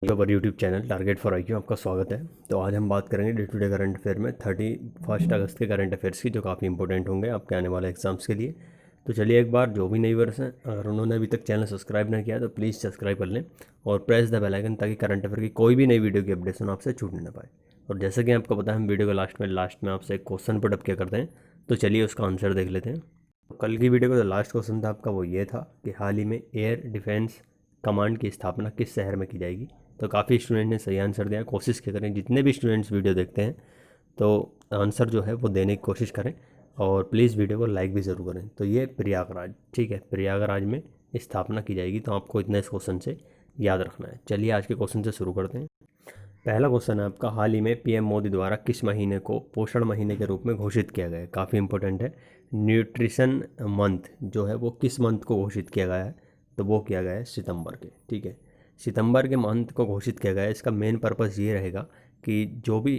पर YouTube channel target for IQ आपका स्वागत है। तो आज हम बात करेंगे day to day current affair में 31 अगस्त के करंट अफेयर्स की, जो काफ़ी इंपॉर्टेंट होंगे आपके आने वाले एग्जाम्स के लिए। तो चलिए एक बार जो भी नई वर्ष हैं, अगर उन्होंने अभी तक चैनल सब्सक्राइब ना किया तो प्लीज़ सब्सक्राइब कर लें और प्रेस द बेल आइकन, ताकि करंट अफेयर की कोई भी नई वीडियो की अपडेशन आपसे छूटने ना पाए। और जैसे कि आपको पता है, हम वीडियो के लास्ट में आपसे एक क्वेश्चन पुट अप किया करते हैं, तो चलिए उसका आंसर देख लेते हैं। कल की वीडियो का जो लास्ट क्वेश्चन था आपका, वो ये था कि हाल ही में एयर डिफेंस कमांड की स्थापना किस शहर में की जाएगी। तो काफ़ी स्टूडेंट ने सही आंसर दिया। कोशिश क्या करें, जितने भी स्टूडेंट्स वीडियो देखते हैं तो आंसर जो है वो देने की कोशिश करें, और प्लीज़ वीडियो को लाइक भी ज़रूर करें। तो ये प्रयागराज, ठीक है, प्रयागराज में स्थापना की जाएगी। तो आपको इतना इस क्वेश्चन से याद रखना है। चलिए आज के क्वेश्चन से शुरू करते हैं। पहला क्वेश्चन है आपका, हाल ही में पीएम मोदी द्वारा किस महीने को पोषण महीने के रूप में घोषित किया गया है। काफ़ी इंपॉर्टेंट है। न्यूट्रिशन मंथ जो है वो किस मंथ को घोषित किया गया है, तो वो किया गया है सितंबर के, ठीक है, सितंबर के मंथ को घोषित किया गया है। इसका मेन पर्पस ये रहेगा कि जो भी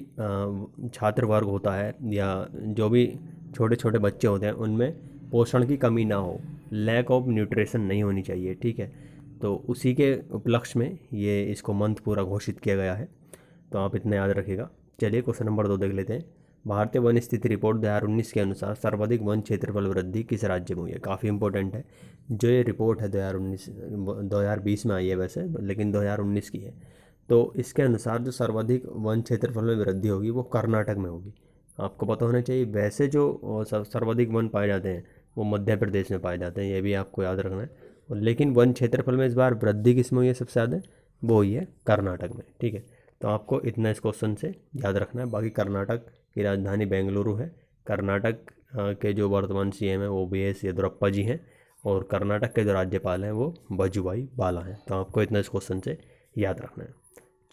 छात्र वर्ग होता है या जो भी छोटे छोटे बच्चे होते हैं, उनमें पोषण की कमी ना हो, लैक ऑफ न्यूट्रिशन नहीं होनी चाहिए, ठीक है। तो उसी के उपलक्ष्य में ये इसको मंथ पूरा घोषित किया गया है। तो आप इतना याद रखिएगा। चलिए क्वेश्चन नंबर 2 देख लेते हैं। भारतीय वन स्थिति रिपोर्ट 2019 के अनुसार सर्वाधिक वन क्षेत्रफल वृद्धि किस राज्य में हुई है। काफ़ी इंपॉर्टेंट है। जो ये रिपोर्ट है 2020 में आई है वैसे, लेकिन 2019 की है। तो इसके अनुसार जो सर्वाधिक वन क्षेत्रफल में वृद्धि होगी वो कर्नाटक में होगी। आपको पता होना चाहिए। वैसे जो सर्वाधिक वन पाए जाते हैं वो मध्य प्रदेश में पाए जाते हैं, ये भी आपको याद रखना है। लेकिन वन क्षेत्रफल में इस बार वृद्धि किस में हुई है सबसे ज़्यादा, वो हुई है कर्नाटक में, ठीक है। तो आपको इतना इस क्वेश्चन से याद रखना है। बाकी कर्नाटक की राजधानी बेंगलुरु है। कर्नाटक के जो वर्तमान सीएम है वो BS येदियुरप्पा जी हैं, और कर्नाटक के जो राज्यपाल हैं वो वजुभाई वाला हैं। तो आपको इतना इस क्वेश्चन से याद रखना है।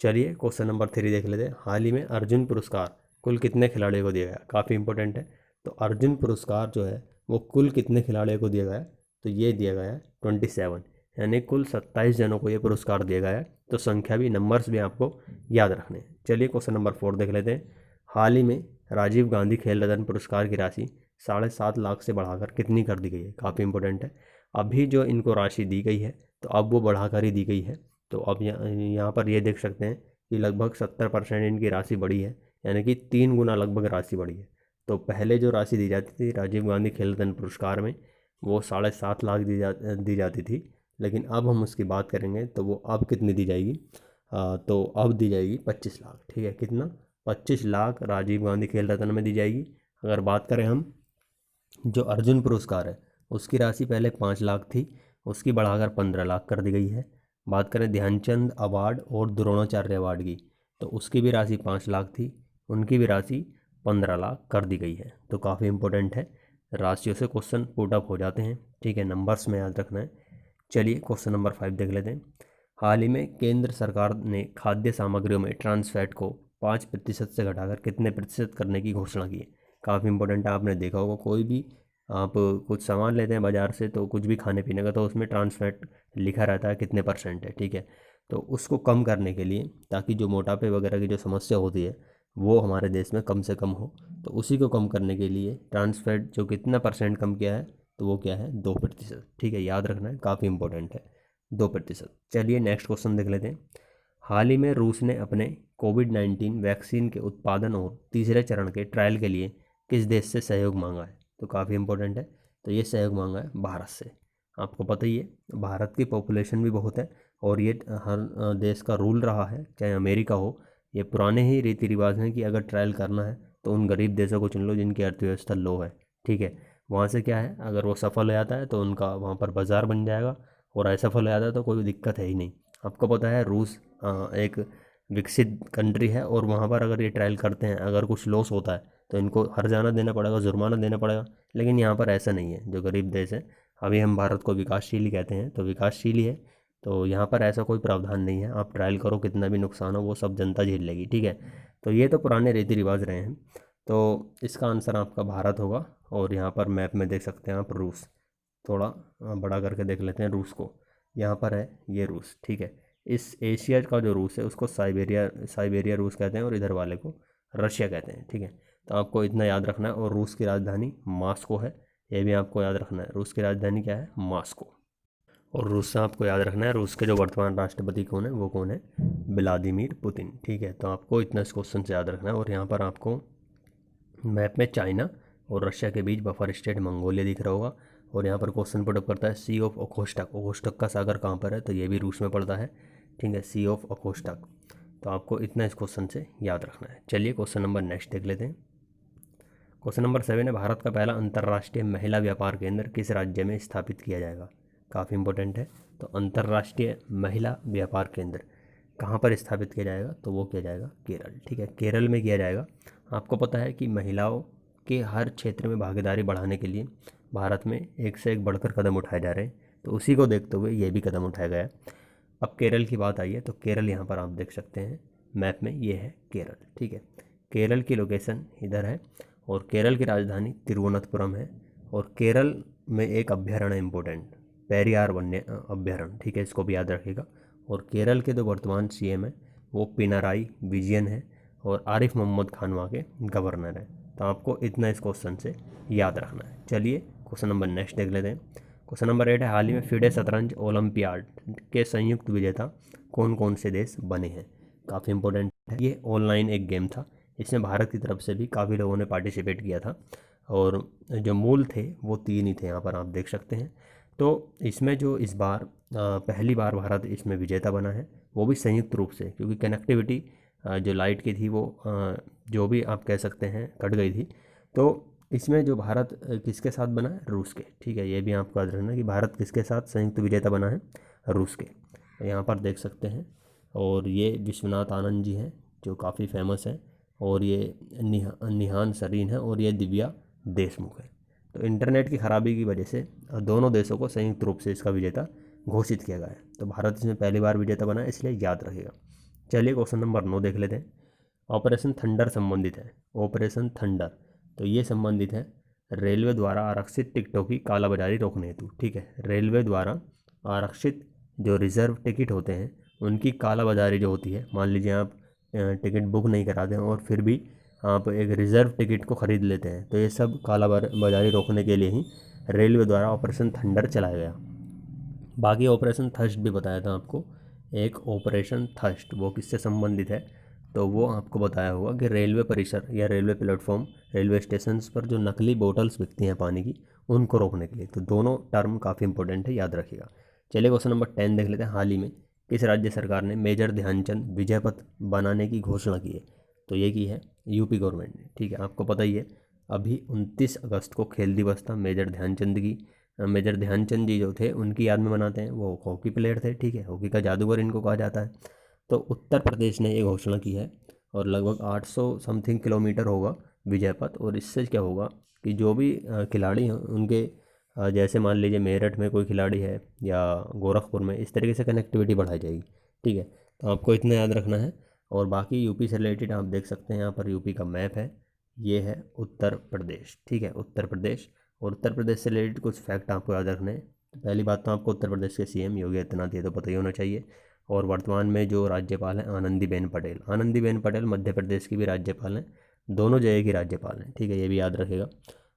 चलिए क्वेश्चन नंबर 3 देख लेते हैं। हाल ही में अर्जुन पुरस्कार कुल कितने खिलाड़ियों को दिया गया। काफ़ी इंपॉर्टेंट है। तो अर्जुन पुरस्कार जो है वो कुल कितने खिलाड़ियों को दिया गया है, तो ये दिया गया है 27, यानी कुल 27 जनों को ये पुरस्कार दिया गया है। तो संख्या भी, नंबर्स भी आपको याद रखने हैं। चलिए क्वेश्चन नंबर 4 देख लेते हैं। हाल ही में राजीव गांधी खेल रत्न पुरस्कार की राशि 7.5 लाख से बढ़ाकर कितनी कर दी गई है। काफ़ी इंपॉर्टेंट है। अभी जो इनको राशि दी गई है तो अब वो बढ़ाकर ही दी गई है। तो अब यहाँ पर ये देख सकते हैं कि लगभग 70% इनकी राशि बढ़ी है, यानी कि 3 गुना लगभग राशि बढ़ी है। तो पहले जो राशि दी जाती थी राजीव गांधी खेल रत्न पुरस्कार में, वो 7.5 लाख दी जाती थी। लेकिन अब हम उसकी बात करेंगे तो वो अब कितनी दी जाएगी, तो अब दी जाएगी 25 लाख, ठीक है। कितना, 25 लाख राजीव गांधी खेल रत्न में दी जाएगी। अगर बात करें हम जो अर्जुन पुरस्कार है, उसकी राशि पहले 5 लाख थी, उसकी बढ़ाकर 15 लाख कर दी गई है। बात करें ध्यानचंद अवार्ड और द्रोणाचार्य अवार्ड की, तो उसकी भी राशि 5 लाख थी, उनकी भी राशि 15 लाख कर दी गई है। तो काफ़ी इंपॉर्टेंट है। राशियों से क्वेश्चन पुट अप हो जाते हैं, ठीक है, नंबर्स में याद रखना है। चलिए क्वेश्चन नंबर 5 देख लेते हैं। हाल ही में केंद्र सरकार ने खाद्य सामग्रियों में ट्रांस फैट को 5% से घटाकर कितने प्रतिशत करने की घोषणा की है। काफ़ी इंपॉर्टेंट है। आपने देखा होगा कोई भी आप कुछ सामान लेते हैं बाज़ार से, तो कुछ भी खाने पीने का, तो उसमें ट्रांस फैट लिखा रहता है कितने % है, ठीक है। तो उसको कम करने के लिए, ताकि जो मोटापे वगैरह की जो समस्या होती है वो हमारे देश में कम से कम हो, तो उसी को कम करने के लिए ट्रांस फैट जो कितना % कम किया है, तो वो क्या है, 2%, ठीक है, याद रखना है, काफ़ी इंपॉर्टेंट है, 2%। चलिए नेक्स्ट क्वेश्चन देख लेते हैं। हाल ही में रूस ने अपने कोविड-19 वैक्सीन के उत्पादन और तीसरे चरण के ट्रायल के लिए किस देश से सहयोग मांगा है। तो काफ़ी इंपॉर्टेंट है। तो ये सहयोग मांगा है भारत से। आपको पता ही है भारत की पॉपुलेशन भी बहुत है, और ये हर देश का रूल रहा है, चाहे अमेरिका हो। ये पुराने ही रीति रिवाज हैं कि अगर ट्रायल करना है तो उन गरीब देशों को चुन लो जिनकी अर्थव्यवस्था लो है, ठीक है। वहाँ से क्या है, अगर वो सफल हो जाता है तो उनका वहाँ पर बाज़ार बन जाएगा, और असफल हो जाता है तो कोई दिक्कत है ही नहीं। आपको पता है रूस एक विकसित कंट्री है, और वहाँ पर अगर ये ट्रायल करते हैं, अगर कुछ लॉस होता है तो इनको हर्जाना देना पड़ेगा, जुर्माना देना पड़ेगा। लेकिन यहाँ पर ऐसा नहीं है। जो गरीब देश है, अभी हम भारत को विकासशील ही कहते हैं, तो विकासशील ही है। तो यहाँ पर ऐसा कोई प्रावधान नहीं है। आप ट्रायल करो, कितना भी नुकसान हो वो सब जनता झेल लेगी, ठीक है। तो ये तो पुराने रीति रिवाज रहे हैं। तो इसका आंसर आपका भारत होगा। और यहाँ पर मैप में देख सकते हैं आप रूस, थोड़ा बड़ा करके देख लेते हैं रूस को। यहाँ पर है ये रूस, ठीक है। इस एशिया का जो रूस है उसको साइबेरिया साइबेरिया रूस कहते हैं, और इधर वाले को रशिया कहते हैं, ठीक है। तो आपको इतना याद रखना है। और रूस की राजधानी मॉस्को है, ये भी आपको याद रखना है। रूस की राजधानी क्या है, मॉस्को। और रूस से आपको याद रखना है, रूस के जो वर्तमान राष्ट्रपति कौन है, वो कौन है, व्लादिमीर पुतिन। ठीक है, तो आपको इतना इस क्वेश्चन से याद रखना है। और यहाँ पर आपको मैप में चाइना और रशिया के बीच बफर स्टेट मंगोलिया दिख रहा होगा। और यहाँ पर क्वेश्चन पुटअप करता है सी ऑफ ओखोस्टक। ओखोस्टक का सागर कहाँ पर है, तो ये भी रूस में पड़ता है। ठीक है, सी ऑफ ओखोस्टक। तो आपको इतना इस क्वेश्चन से याद रखना है। चलिए क्वेश्चन नंबर नेक्स्ट देख लेते हैं। क्वेश्चन नंबर 7 है, भारत का पहला अंतर्राष्ट्रीय महिला व्यापार केंद्र किस राज्य में स्थापित किया जाएगा। काफ़ी इंपॉर्टेंट है। तो अंतर्राष्ट्रीय महिला व्यापार केंद्र कहाँ पर स्थापित किया जाएगा, तो वो किया जाएगा केरल। ठीक है, केरल में किया जाएगा। आपको पता है कि महिलाओं के हर क्षेत्र में भागीदारी बढ़ाने के लिए भारत में एक से एक बढ़कर कदम उठाए जा रहे हैं। तो उसी को देखते हुए ये भी कदम उठाया गया है। अब केरल की बात आई है, तो केरल यहाँ पर आप देख सकते हैं मैप में, ये है केरल। ठीक है, केरल की लोकेशन इधर है और केरल की राजधानी तिरुवनंतपुरम है। और केरल में एक अभ्यारण्य इम्पोर्टेंट, पेरियार वन्य अभ्यारण्य। ठीक है, इसको भी याद रखिएगा। और केरल के जो वर्तमान सीएम है वो पिनाराई विजयन है और आरिफ मोहम्मद खान वहाँ के गवर्नर है। तो आपको इतना इस क्वेश्चन से याद रखना है। चलिए क्वेश्चन नंबर नेक्स्ट देख लेते हैं। क्वेश्चन नंबर 8 है, हाल ही में फिडे शतरंज ओलंपियाड के संयुक्त विजेता कौन कौन से देश बने हैं। काफ़ी इंपॉर्टेंट है। ये ऑनलाइन एक गेम था, इसमें भारत की तरफ से भी काफ़ी लोगों ने पार्टिसिपेट किया था। और जो मूल थे वो 3 ही थे, यहाँ पर आप देख सकते हैं। तो इसमें जो इस बार पहली बार भारत इसमें विजेता बना है, वो भी संयुक्त रूप से, क्योंकि कनेक्टिविटी जो लाइट की थी वो जो भी आप कह सकते हैं कट गई थी। तो इसमें जो भारत किसके साथ बना है, रूस के। ठीक है, ये भी आपको याद रखना कि भारत किसके साथ संयुक्त विजेता बना है, रूस के। यहाँ पर देख सकते हैं। और ये विश्वनाथ आनंद जी हैं जो काफ़ी फेमस हैं। और ये निहान सरीन है और ये दिव्या देशमुख है। तो इंटरनेट की खराबी की वजह से दोनों देशों को संयुक्त रूप से इसका विजेता घोषित किया गया है। तो भारत इसमें पहली बार विजेता बना है, इसलिए याद रखेगा। चलिए क्वेश्चन नंबर 9 देख लेते हैं। ऑपरेशन थंडर संबंधित है, ऑपरेशन थंडर। तो ये संबंधित है रेलवे द्वारा आरक्षित टिकटों की कालाबाजारी रोकने हेतु। ठीक है, रेलवे द्वारा आरक्षित जो रिजर्व टिकट होते हैं उनकी कालाबाजारी जो होती है, मान लीजिए आप टिकट बुक नहीं कराते हैं और फिर भी आप एक रिज़र्व टिकट को ख़रीद लेते हैं, तो ये सब कालाबाजारी रोकने के लिए ही रेलवे द्वारा ऑपरेशन थंडर चलाया गया। बाकी ऑपरेशन थर्स्ट भी बताया था आपको। एक ऑपरेशन थर्स्ट वो किससे संबंधित है, तो वो आपको बताया होगा कि रेलवे परिसर या रेलवे प्लेटफॉर्म, रेलवे स्टेशन पर जो नकली बोतल्स बिकती हैं पानी की, उनको रोकने के लिए। तो दोनों टर्म काफ़ी इंपॉर्टेंट है, याद रखिएगा। चलिए क्वेश्चन नंबर 10 देख लेते हैं। हाल ही में किस राज्य सरकार ने मेजर ध्यानचंद विजय पथ बनाने की घोषणा की है, तो ये की है यूपी गवर्नमेंट ने। ठीक है, आपको पता ही है अभी 29 अगस्त को खेल दिवस था मेजर ध्यानचंद की। मेजर ध्यानचंद जी जो थे उनकी याद में मनाते हैं, वो हॉकी प्लेयर थे। ठीक है, हॉकी का जादूगर इनको कहा जाता है। तो उत्तर प्रदेश ने ये घोषणा की है और लगभग 800 समथिंग किलोमीटर होगा विजय पथ। और इससे क्या होगा कि जो भी खिलाड़ी हैं उनके जैसे मान लीजिए मेरठ में कोई खिलाड़ी है या गोरखपुर में, इस तरीके से कनेक्टिविटी बढ़ाई जाएगी। ठीक है, तो आपको इतना याद रखना है। और बाकी यूपी से रिलेटेड आप देख सकते हैं, यहाँ पर यूपी का मैप है, ये है उत्तर प्रदेश। ठीक है, उत्तर प्रदेश। और उत्तर प्रदेश से रिलेटेड कुछ फैक्ट आपको याद रखने हैं। तो पहली बात तो आपको उत्तर प्रदेश के सीएम योगी आदित्यनाथ ये तो पता ही होना चाहिए। और वर्तमान में जो राज्यपाल हैं आनंदीबेन पटेल, आनंदीबेन पटेल मध्य प्रदेश की भी राज्यपाल हैं, दोनों जगह की राज्यपाल हैं। ठीक है, ये भी याद रखेगा।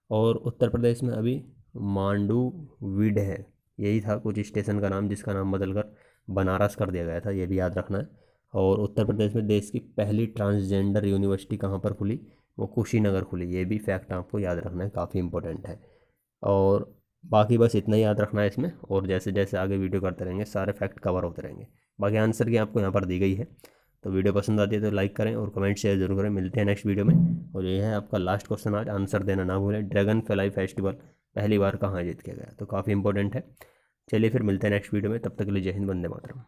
और उत्तर प्रदेश में अभी मांडुविड है, यही था कुछ स्टेशन का नाम, जिसका नाम बदलकर बनारस कर दिया गया था, ये भी याद रखना है। और उत्तर प्रदेश में देश की पहली ट्रांसजेंडर यूनिवर्सिटी कहाँ पर खुली, वो कुशीनगर खुली। ये भी फैक्ट आपको याद रखना है, काफ़ी इंपॉर्टेंट है। और बाकी बस इतना ही याद रखना है इसमें। और जैसे जैसे आगे वीडियो करते रहेंगे सारे फैक्ट कवर होते रहेंगे। बाकी आंसर की आपको यहाँ पर दी गई है। तो वीडियो पसंद आती है तो लाइक करें और कमेंट शेयर जरूर करें। मिलते हैं नेक्स्ट वीडियो में। और ये है आपका लास्ट क्वेश्चन आज, आंसर देना ना भूलें। ड्रैगन फ्लाई फेस्टिवल पहली बार कहाँ जीत किया गया, तो काफ़ी इंपॉर्टेंट है। चलिए फिर मिलते हैं नेक्स्ट वीडियो में, तब तक के लिए जय हिंद, वंदे मातरम।